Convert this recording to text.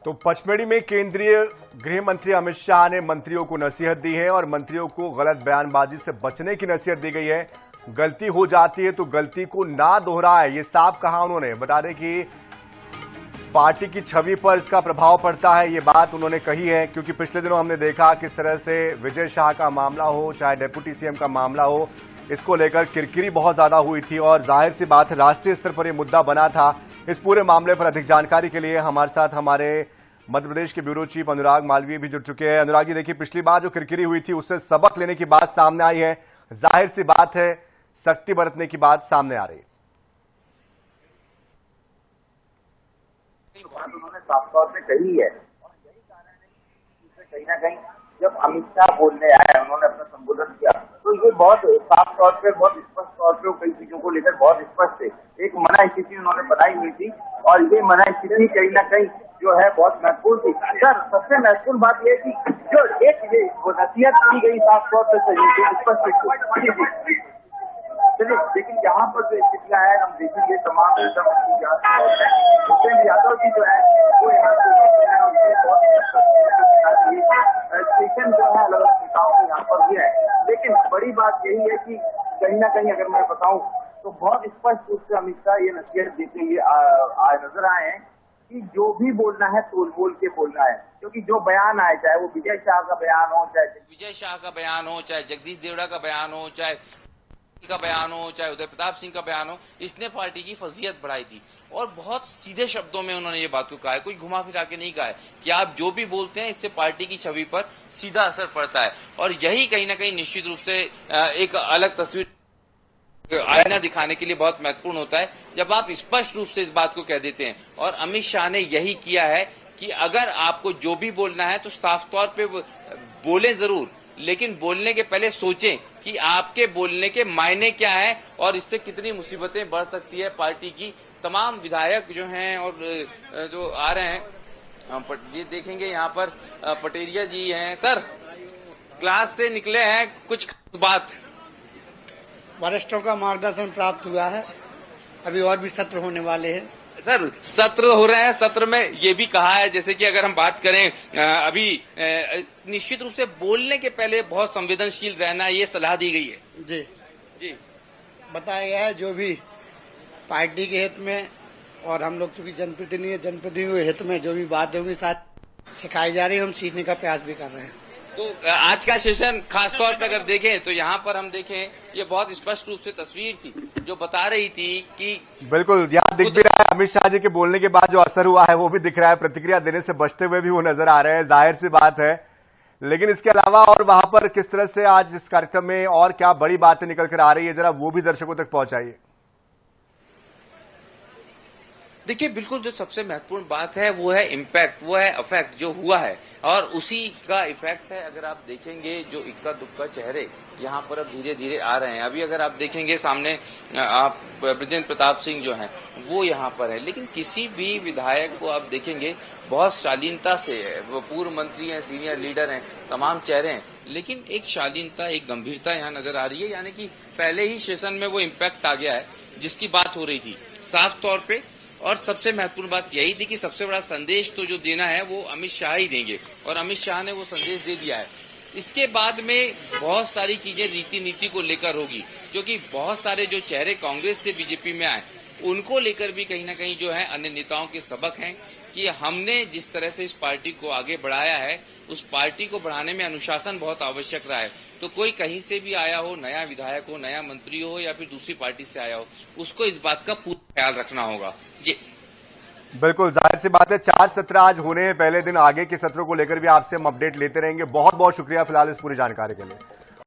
तो पचमढ़ी में केंद्रीय गृह मंत्री अमित शाह ने मंत्रियों को नसीहत दी है और मंत्रियों को गलत बयानबाजी से बचने की नसीहत दी गई है। गलती हो जाती है तो गलती को ना दोहराए, ये साफ कहा उन्होंने। बता दें कि पार्टी की छवि पर इसका प्रभाव पड़ता है, ये बात उन्होंने कही है, क्योंकि पिछले दिनों हमने देखा किस तरह से विजय शाह का मामला हो चाहे डिप्टी सीएम का मामला हो, इसको लेकर किरकिरी बहुत ज्यादा हुई थी और जाहिर सी बात है राष्ट्रीय स्तर पर यह मुद्दा बना था। इस पूरे मामले पर अधिक जानकारी के लिए हमारे साथ हमारे मध्य प्रदेश के ब्यूरो चीफ अनुराग मालवीय भी जुड़ चुके हैं। अनुराग जी, देखिए पिछली बार जो किरकिरी हुई थी उससे सबक लेने की बात सामने आई है, जाहिर सी बात है सख्ती बरतने की बात सामने आ रही है। उन्होंने साफ तौर पे कही है और यही कारण है कि कहीं ना कहीं जब अमित शाह बोलने आए, उन्होंने अपना संबोधन किया तो ये बहुत साफ तौर पे, बहुत स्पष्ट तौर पे कई चीजों को लेकर बहुत स्पष्ट थे। एक मना स्थिति उन्होंने बनाई हुई थी और ये मना स्थिति कहीं ना कहीं जो है बहुत महत्वपूर्ण थी। सर, सबसे महत्वपूर्ण बात यह थी जो एक ये नसीहत की गई साफ तौर पर स्पष्ट। चलिए, लेकिन यहाँ पर जो स्थितियां है हम देखेंगे तमाम भूपेंद्र यादव जी जो है वो यहाँ स्टेशन जो है अलग अलग नेताओं के यहाँ पर भी है। लेकिन बड़ी बात यही है कि कहीं ना कहीं अगर मैं बताऊं तो बहुत स्पष्ट रूप से अमित शाह ये नसीहत देते हुए नजर आए हैं कि जो भी बोलना है तोल बोल के बोलना है, क्योंकि जो बयान आए, चाहे वो विजय शाह का बयान हो, चाहे जगदीश देवड़ा का बयान हो, चाहे का बयान हो, चाहे उदय प्रताप सिंह का बयान हो, इसने पार्टी की फजीयत बढ़ाई थी और बहुत सीधे शब्दों में उन्होंने ये बात को कहा है, कोई घुमा फिरा के नहीं कहा है कि आप जो भी बोलते हैं इससे पार्टी की छवि पर सीधा असर पड़ता है। और यही कहीं ना कहीं निश्चित रूप से एक अलग तस्वीर आईना दिखाने के लिए बहुत महत्वपूर्ण होता है जब आप स्पष्ट रूप से इस बात को कह देते हैं। और अमित शाह ने यही किया है कि अगर आपको जो भी बोलना है तो साफ तौर पे बोलें जरूर, लेकिन बोलने के पहले सोचें कि आपके बोलने के मायने क्या है और इससे कितनी मुसीबतें बढ़ सकती है। पार्टी की तमाम विधायक जो हैं और जो आ रहे हैं, ये देखेंगे यहाँ पर पटेरिया जी हैं। सर, क्लास से निकले हैं, कुछ खास बात? वरिष्ठों का मार्गदर्शन प्राप्त हुआ है, अभी और भी सत्र होने वाले हैं। सर, सत्र हो रहे हैं, सत्र में ये भी कहा है जैसे कि अगर हम बात करें अभी निश्चित रूप से बोलने के पहले बहुत संवेदनशील रहना, ये सलाह दी गई है। जी बताया गया है जो भी पार्टी के हित में और हम लोग चूंकि जनप्रतिनिधियों के हित में जो भी बात होंगी साथ सिखाई जा रही है, हम सीखने का प्रयास भी कर रहे हैं। तो आज का सेशन खासतौर पर अगर देखें तो यहाँ पर हम देखें ये बहुत स्पष्ट रूप से तस्वीर थी जो बता रही थी कि बिल्कुल यहाँ दिख भी रहा है अमित शाह जी के बोलने के बाद जो असर हुआ है वो भी दिख रहा है, प्रतिक्रिया देने से बचते हुए भी वो नजर आ रहे हैं, जाहिर सी बात है। लेकिन इसके अलावा और वहां पर किस तरह से आज इस कार्यक्रम में और क्या बड़ी बातें निकल कर आ रही है, जरा वो भी दर्शकों तक पहुंचाइए। देखिए, बिल्कुल जो सबसे महत्वपूर्ण बात है वो है इम्पैक्ट, वो है इफेक्ट जो हुआ है और उसी का इफेक्ट है। अगर आप देखेंगे जो इक्का दुक्का चेहरे यहाँ पर अब धीरे धीरे आ रहे हैं। अभी अगर आप देखेंगे सामने आप ब्रजेंद्र प्रताप सिंह जो हैं वो यहाँ पर है, लेकिन किसी भी विधायक को आप देखेंगे बहुत शालीनता से, वो पूर्व मंत्री हैं, सीनियर लीडर हैं, तमाम चेहरे हैं, लेकिन एक शालीनता, एक गंभीरता यहाँ नजर आ रही है। यानी कि पहले ही सेशन में वो इम्पैक्ट आ गया है जिसकी बात हो रही थी साफ तौर पे। और सबसे महत्वपूर्ण बात यही थी कि सबसे बड़ा संदेश तो जो देना है वो अमित शाह ही देंगे और अमित शाह ने वो संदेश दे दिया है। इसके बाद में बहुत सारी चीजें रीति नीति को लेकर होगी, जो कि बहुत सारे जो चेहरे कांग्रेस से बीजेपी में आए उनको लेकर भी कहीं ना कहीं जो है अन्य नेताओं के सबक हैं कि हमने जिस तरह से इस पार्टी को आगे बढ़ाया है उस पार्टी को बढ़ाने में अनुशासन बहुत आवश्यक रहा है। तो कोई कहीं से भी आया हो, नया विधायक हो, नया मंत्री हो या फिर दूसरी पार्टी से आया हो, उसको इस बात का पूरा ख्याल रखना होगा। जी बिल्कुल, जाहिर सी बात है 4 सत्र आज होने हैं, पहले दिन, आगे के सत्रों को लेकर भी आपसे हम अपडेट लेते रहेंगे। बहुत बहुत शुक्रिया फिलहाल इस पूरी जानकारी के लिए।